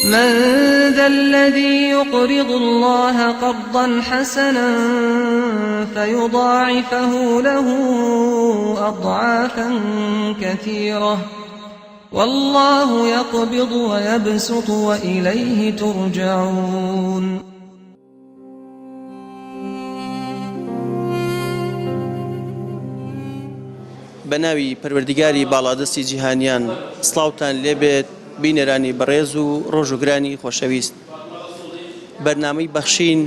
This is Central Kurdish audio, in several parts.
من ذا الذي يقرض الله قرضا حسنا فيضاعفه له أضعافا كثيرة والله يقبض ويبسط وإليه ترجعون. بەناوی پەروەردیگاری باڵادەستی جیهانیان سڵاوتان لێبێت بینەرانی بەڕێز و ڕۆژوگرانی خۆشەویست. بەرنامەی بەخشین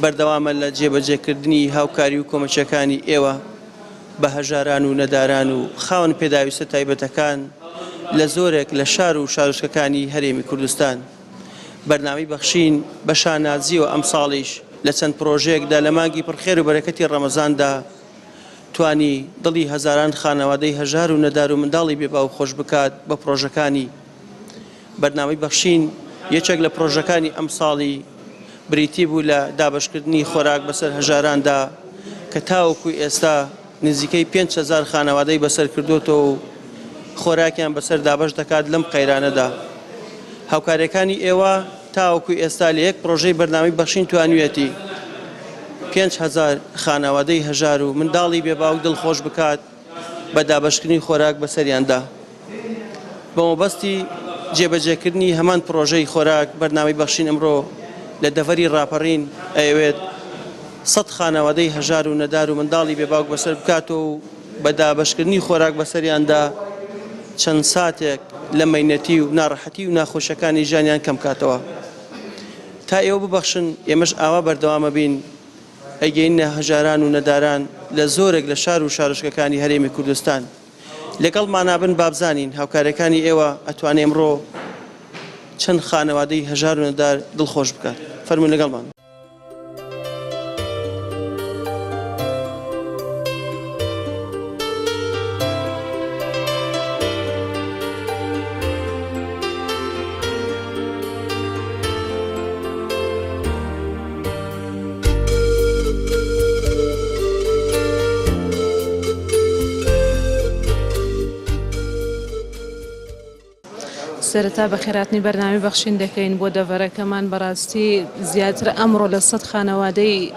بەردەوامە لە جێبەجێکردنی هاوکاری و کۆمەچەکانی ئێوە بە هەژاران و نەداران و خاوەن پێداویستە تایبەتەکان لە زۆرێک لە شار و شارۆچکەکانی هەرێمی کوردستان. بەرنامەی بەخشین بە شانازیەوە ئەم ساڵیش لە چەند پرۆژەیەکدا لە مانگی پڕخێر و بەرەکەتی ڕەمەزاندا توانی دڵی هەزاران خانەوادەی هەژار و نەدار و منداڵی بێباو خۆش بکات بە پرۆژەکانی. بەرنامەی بەخشین یەکێک لە پرۆژەکانی ئەم ساڵی بریتی بوو لە دابەشکردنی خۆراک بەسەر هەژاراندا کە تاوەکوی ئێستا نزیکەی 5,000 خانەوادەی بەسەر کردوتەوە و خۆراکیان بەسەر دابەش دەکات لەم قەیرانەدا. هاوکاریەکانی ئێوە تاوەکوی ئێستا لە یەک پرۆژەی بەرنامەی بەخشین توانوێتی 5,000 خانەوادەی هەژار و منداڵی بێباو دڵخۆش بکات بە دابەشکردنی خۆراک بەسەریاندا. بە مەبەستی جێبەجێکردنی هەمان پرۆژەی خۆراک بەرنامەی بەخشین ئەمڕۆ لە دەڤەری ڕاپەڕین ئەوێت 100 خانەوادەی هەژار و نەدار و منداڵی بێباوک بەسەر بکاتەوە و بە دابەشکردنی خۆراک بەسەریاندا چەند ساتێک لە مەینەتی و ناڕەحەتی و ناخۆشەکانی ژیانیان کەم کاتەوە. تا ئێوە ببەخشن ئێمەش ئاوا بەردەوامە بین ئەگەینە هەژاران و نەداران لە زۆرێک لە شار و شارۆچکەکانی هەرێمی کوردستان. لەگەڵ مانابن بابزانین هاوکارەکانی ئێوە ئەتوانێ ئەمڕۆ چەند خانەوادەی هەژار و نەدار دڵخۆش بکات. فەرموون لەگەڵمان. سەرەتا بە خێراتنی بەرنامەی بەخشین دەکەین بۆ دەڤەرەکەمان. بەڕاستی زیاتر ئەمڕۆ لە 100 خانەوادەی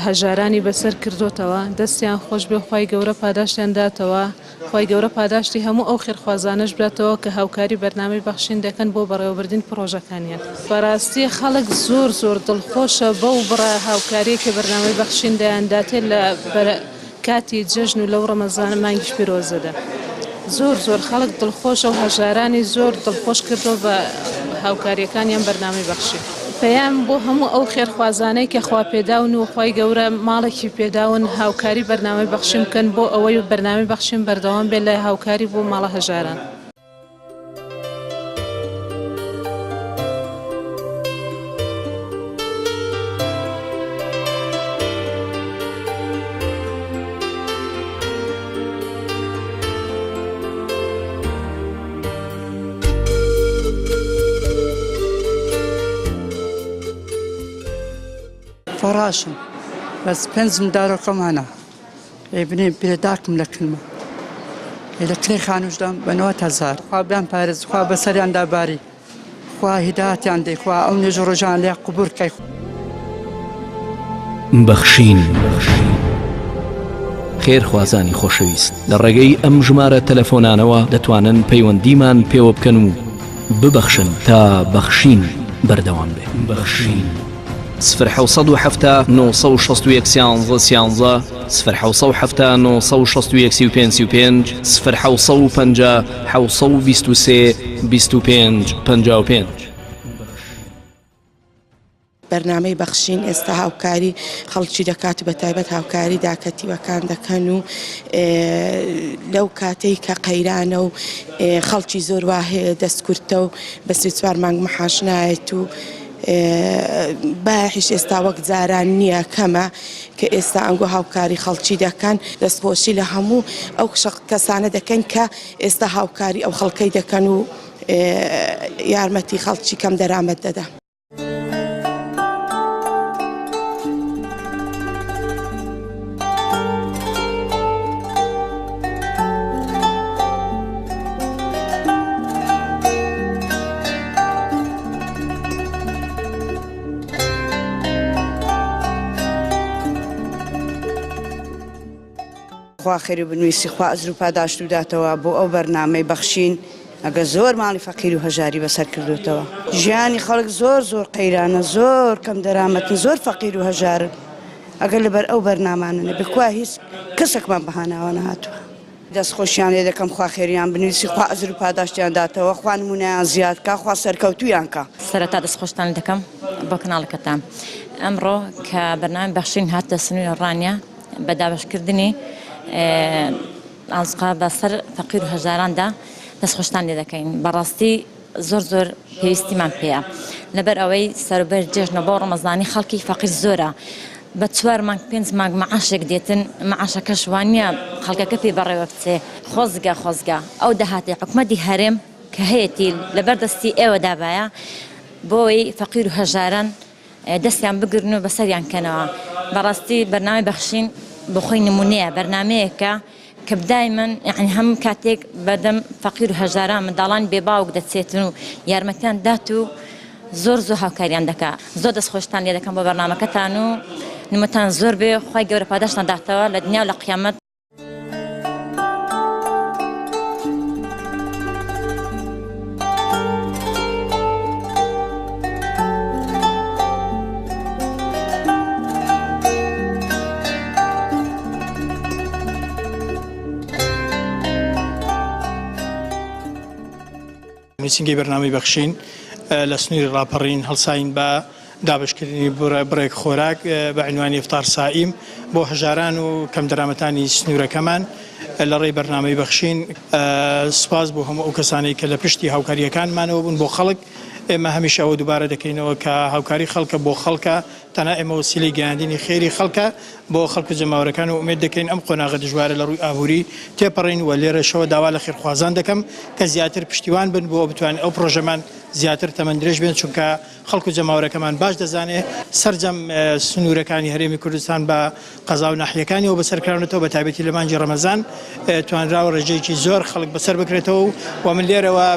هەژارانی بەسەر کردوتەوە. دەستیان خۆش بێ، خی گەورە پاداشتیان داتەوە، خی گەورە پاداشتی هەموو ئەو خێرخوازانش بێتەوە کە هاوکاری بەرنامەی بەخشین دەکەن بۆ بەڕێوەبردنی پرۆژەکانیان. بەڕاستی خەڵک زۆر دڵخۆشە بەو بڕە هاوکاری کە بەرنامەی بەخشین دەیانداتێت لە کاتی جەژن و لەو ڕەمەزانە مانگی پیرۆزەدا. زۆر خەڵک دڵخۆشە و هەژارانی زۆر دڵخۆش کردەوە بە هاوکاریەکانیان بەرنامەی بەخشین. پێیان بۆ هەموو ئەو خێرخوازانەی کە خوا پێداون و خی گەورە ماڵێکی پێداون هاوکاری بەرنامەی بەخشین بکەن بۆ ئەوەی بەرنامەی بەخشین بەردەوام بێت لە هاوکاری بۆ ماڵە هەژاران. فراشم بس بنزم دارو كمانا ابني بيداكم لكلمة إذا كلي خانوش دام بنوات هزار خوا بيان بارز خوا بسري عند باري خوا هدايتي عندي خوا أو نجرو جان لي قبور كي بەخشین خێر خوازانی خۆشەویست لە ڕێگەی ئەم ژمارە تەلەفۆنانەوە دەتوانن پەیوەندیمان پێوە بکەن و ببەخشن تا بەخشین بەردەوام بێ. بەخشین 0770 961 11 0770 961 35 0750 723 25 55. بەرنامەی بەخشین ئێستا هاوکاری خەڵکی دەکات و بە تایبەت هاوکاری داکەتیوەکان دەکەن و لەو کاتەی کە قەیرانە و خەڵکی زۆر وا هەیە دەستکورتە و بە 3-4 مانگ مەحاش نایەت و باحیش ئێستا وەک جاران نییە کەمە کە ئێستا ئەنگۆ هاوکاری خەڵکی دەکەن دەستخۆشی لە هەموو ئەو کەسانە دەکەن کە ئێستا هاوکاری ئەو خەڵکەی دەکەن و یارمەتی خەڵکی کەم دەرامەت دەدا. خوا خێری بنویسی خوا ئەزر و پاداشت و داتەوە بۆ ئەو بەرنامەی بەخشین ئەگە زۆر ماڵی فەقیر و هەژاری بەسەر کردوتەوە ژیانی خەڵک زۆر قەیرانە زۆر کەم دەرامەتن زۆر فەقیر و هەژارن ئەگەر لەبەر ئەو بەرنامانە بکوا هیچ کەسێکمان بەهاناوە نهاتووە دەستخۆشیان لێ دەکەم خوا خێریان بنویسی خوا ئەزر و پاداشتیان داتەوە خوا نمونەیان زیادکە خوا سەرکەوتویان کە سەرەتا دەستخۆشتان دەکەم بۆ کەناڵەکەتان ئەمڕۆ کە بەرنامەی بەخشین هاتە سنووری ڕانیە بە دابەشکردنی ئازقا بەسەر فەقیر و هەژاراندا دەستخۆشتان لێ دەکەین بەڕاستی زۆر پێویستیمان پێیە لەبەر ئەوەی سەروبەر جێژنە بۆ ڕەمەزانی خەڵکی فەقیر زۆرە بە 4 مانگ 5 مانگ مەعاشێک دێتن مەعاشەکەش وانە خەڵکەکە پێی بەڕێوە بچێ خۆزگا ئەو دەهاتی حکومەتی هەرێم کە هەیەی لەبەردەستی ئێوە دابایە بۆی فەقیر و هەژاران دەستیان بگرن و بەسەریان کەنەوە بەڕاستی بەرنامەی بەخشین بۆ خۆی نمونەیە بەرنمەیەکە کە بدایمەن یعنی هەموو کاتێک بەدەم فەقیر و هەژاران منداڵان بێباوک دەچێتن و یارمەتیان دات و زۆر هاوکاریان دەکا زۆر دەستخۆشتان لێ دەکەم بۆ بەرنامەکەتان و نمتان زۆر بێ خی گەورە پاداشتان داتەوە لە دنیا و لە قیامەت میسینگی بەرنامەی بەخشین لە سنووری ڕاپەڕین هەڵساین بە دابشکردنی بڕێک خۆراک بە عنوانی ئیفتار سائیم بۆ هەژاران و کەم دەرامەتانی سنوورەکەمان لە ڕێی بەرنامەی بەخشین سپاس بۆ هەموو ئەو کەسانەی کە لە پشتی هاوکاریەکانمانەوە بوون بۆ خەڵک ئێمە هەمیشە ئەوە دووبارە دەکەینەوە کە هاوکاری خەڵکە بۆ خەڵکە تەنها ئێمە وسیلەی گەیاندنی خێری خەڵکە بۆ خەڵک و جەماوەرەکان و ئومێد دەکەین ئەم قۆناغە دژوارە لە ڕووی ئابووری تێپەڕین و لێرەشەوە داوا لە خێرخوازان دەکەم کە زیاتر پشتیوان بن بۆ بتوانین ئەو پرۆژەمان زیاتر تەمەندرێژ بێن چونکە خەڵک و جەماوەرەکەمان باش دەزانێت سەرجەم سنوورەکانی هەرێمی کوردستان بە قەزا و ناحیەکانیەوە بەسەرکراونەتەوە بە تایبەتی لە مانگی ڕەمەزان توانراوە ڕێژەیەکی زۆر خەڵک بەسەر بکرێتەوە و من لێرەوە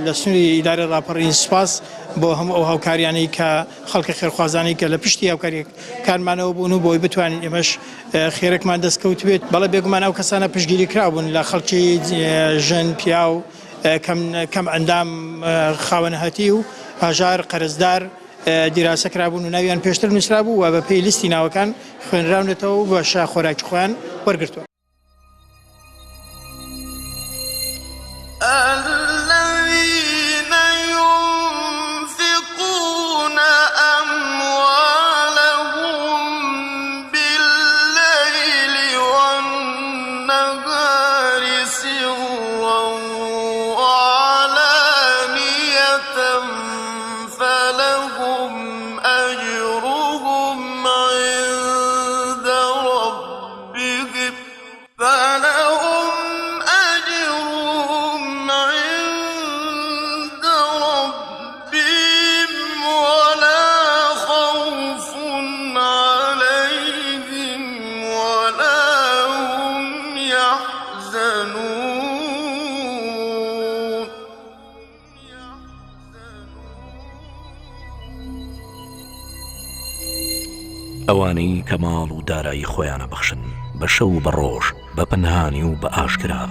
لە سنووری ئیدارە ڕاپەڕین سپاس بۆ هەموو ئەو هاوکاریانەی کە خەڵکی خێرخوازانی کە لە پشتی هاوکاریەکانمانەوە بوون و بۆی بتوانین ئێمەش خێرەکمان دەستکەوت بێت بەڵێ بێگومان ئەو کەسانە پشتگیری کراون لە خەڵکی ژن پیا و کەم ئەندام خاوەنهەتی و هەژار قەرزدار دیراسە کرابوون و ناویان پێشتر نووسرا بوو و بە پێی لیستی ناوەکان خوێنراونێتەوە و بە شا خۆراکی خۆیان وەرگرتووە. ئەوانەی کە ماڵ و دارایی خۆیانە بەخشن بە شەو بە ڕۆژ بە پەنهانی و بە ئاشکرا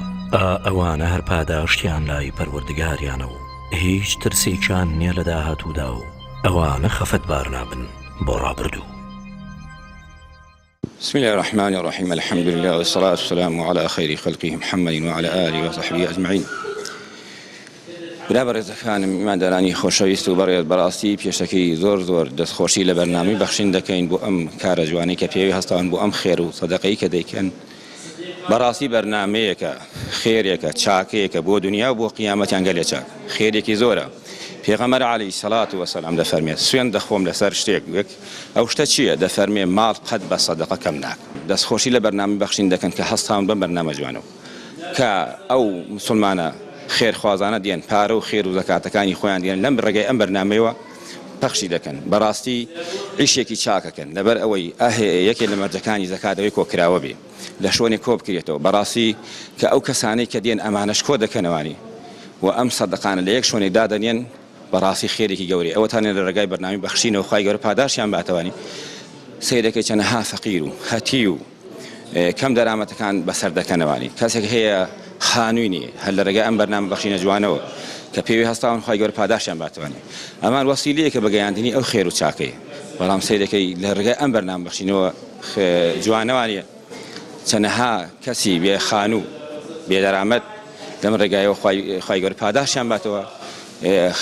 ئەوانە هەر پاداشتیان لای پەروەردگاریانە و هیچ ترسێکیان نییە لە داهاتوودا و ئەوانە خەفەتبار نابن بۆ ڕابردوو. بسم الله الرحمن الرحيم الحمد لله والصلاة والسلام على خير خلقه محمد وعلى آله وصحبه أجمعين. برابەرێزەکانم ئیماندارانی خۆشەویست و بەڕێز بەڕاستی پێشەکەی زۆر دەستخۆشی لە بەرنامەی بەخشین دەکەین بۆ ئەم کارە جوانەی کە پێوی هەستاون بۆ ئەم خێر و سەدەقەی کە دەیکەن بەڕاستی بەرنمەیەکە خێرێکە چاکەیەکە بۆ دنیا و بۆ قیامەتیان گەلێ چاک خێرێکی زۆرە. پێغەمبەر عەلەیهی سەڵات وەسەلام دەفەرمێت سوێند دەخۆم لەسەر شتێک ئەو شتە چییە؟ دەفەرمێ ماڵ قەت بە سەدەقە کەم ناک. دەستخۆشی لە بەرنامەی بەخشین دەکەن کە هەستاون بەم بەرنامە جوانەوە کە ئەو موسڵمانە خێرخوازانە دێن پارە و خێر و زەکاتەکانی خۆیان دێن لەم ڕێگەی ئەم بەرنامەیەوە پەخشی دەکەن بەڕاستی عیشێکی چاکەکەن لەبەر ئەوەی یەکێک لە مەرجەکانی زەکاتەوەی کۆکراوە بێ لە شوێنێک کۆ بکرێتەوە بەڕاستی کە ئەو کەسانەی کە دێن ئەمانەش کۆ دەکەنەوانی و ئەم سەدەقانە لە یەک شوێنێک دادەنێن بەڕاستی خێرێکی گەورەی ئەوەتانێن لە ڕێگای بەرنامەی بەخشینەوە خوای گەورە پاداشیان باتەوانی سەیرەکەی چەنەها فەقیر و هەتی و کەم دەرامەتەکان بەسەر دەکەنەوانی کەسێک هەیە خانووینی هەر لە ڕێگە ئەم بەرنامە بەخشینە جوانەوە کە پێوی هەستاون خی گەورە پاداشیان باتوانێت ئەمان وەسیلەیە کە بەگەیاندنی ئەو خێر و چاکەیە بەڵام سیرەکەی لە ڕێگە ئەم بەرنامە بەخشینەوە جوانەوانە چەنەها کەسی بێ خانوو بێدەرامەت لەم ڕێگایەوە خی گەورە پاداشیان باتەوە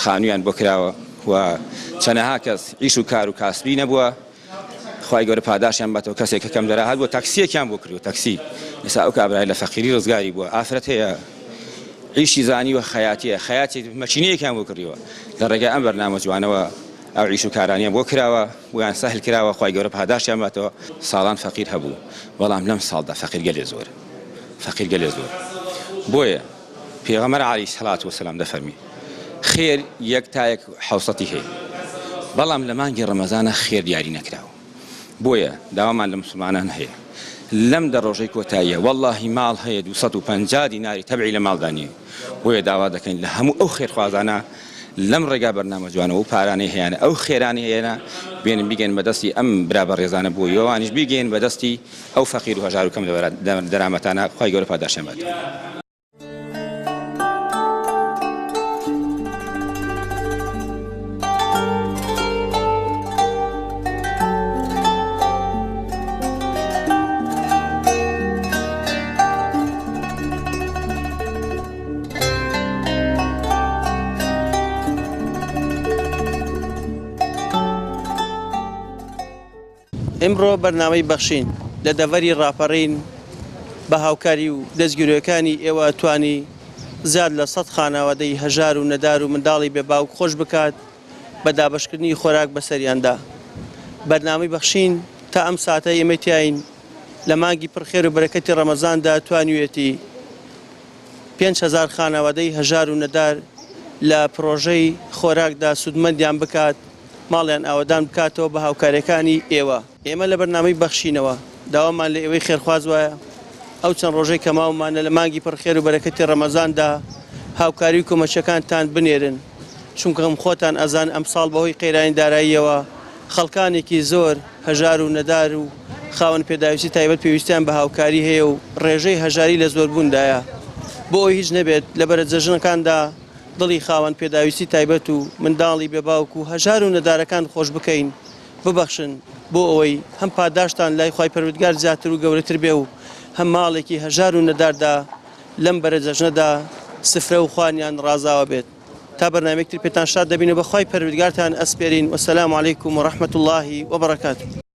خانوویان بۆ کراوە و چەنەها کەس ئیش و کار و کاسبی نەبووە خی گەورە پاداشیان باتەوە کەسێک کە کەم دەراهات بۆ تاکسیەکیان بۆ کردو تاکسی ئێستا ئەو کابرای لە فەقیری ڕزگاری بووە ئافرەت هەیە عیشی زانی و خەیاتی مەچینەیەکیان بۆ کردیوە لە ڕێگای ئەم بەرنامە جوانەوە ئەو عیش و کارانیان بۆ کراوە بۆیان سەهل کراوە خی گەورە پاداشیان باتەوە ساڵان فەقیر هەبوو بەڵام لەم ساڵدا فەقیر گەلێ زۆر بۆیە پێغەمبەر عەلەیهی سەڵات وەسەلام دەفەرمی خێر یەک تا یەک حوسەتی هەیە بەڵام لە مانگی ڕەمەزانە خێر دیاری نەکراوە بۆیە داوامان لە مسلمانان هەیە لەم دە ڕۆژەی کۆتاییە وەڵڵاهی ماڵ هەیە 250 دیناری تەبعی لە ماڵدانیە بۆیە داوا دەکەین لە هەموو ئەو خێرخوازانە لەم ڕێگا بەرنامە جوانە و پارانەی هەیەە ئەو خێرانی هەیەە بێنن بیگەن بەدەستی ئەم برابە ڕێزانە بوو یوانیش بیگەین بەدەستی ئەو فەقیر و هەژار و کەم دەرامەتانە خی گەورە پاداشیان باتەوە. ئەمڕۆ بەرنامەی بەخشین لە دەڤەری ڕاپەڕین بە هاوکاری و دەستگیرۆکانی ئێوە توانی زیاد لە 100 خانەوادەی هەژار و نەدار و منداڵی بێ باوک خۆش بکات بە دابەشکردنی خۆراک بەسەریاندا. بەرنامەی بەخشین تا ئەم ساتە ئێمە تیاین لە مانگی پڕخێر و بەرەکەتی ڕەمەزاندا توانوێتی 5,000 خانەوادەی هەژار و نەدار لە پرۆژەی خۆراکدا سودمەندیان بکات ماڵیان ئاوادان بکاتەوە بە هاوکاریەکانی ئێوە. ئێمە لە بەرنامەی بەخشینەوە داوامان لە ئێوەی خێرخواز وایە ئەو چەند ڕۆژەی کە ماومانە لە مانگی پڕخێر و بەرەکەتی ڕەمەزاندا هاوکاری و کۆمەچەکانتان بنێرن چونکە خۆتان ئەزان ئەمساڵ بەهۆی قەیرانی داراییەوە خەڵکانێکی زۆر هەژار و نەدار و خاوەن پێداویستی تایبەت پێویستیان بە هاوکاری هەیە و ڕێژەی هەژاری لە زۆربووندایە بۆ ئەوی هیچ نەبێت لە بەرەجەژنەکاندا دڵی خاوەن پێداویستی تایبەت و منداڵی بێباوک و هەژار و نەدارەکان خۆش بکەین ببەخشن بۆ ئەوەی هەم پاداشتان لای خی پەروەردگار زیاتر و گەورەتر بێ و هەم ماڵێکی هەژار و نەداردا لەم بەرەجەژنەدا سفرە و خوانیان ڕازاوە بێت. تا بەرنامێکتر پێتان شاد دەبین و بەخوای پەروەردگارتان ئەسپێرین. وەسەلام عەلەیکوم و ڕەحمەتوڵڵاهی وبەڕەکاتوه.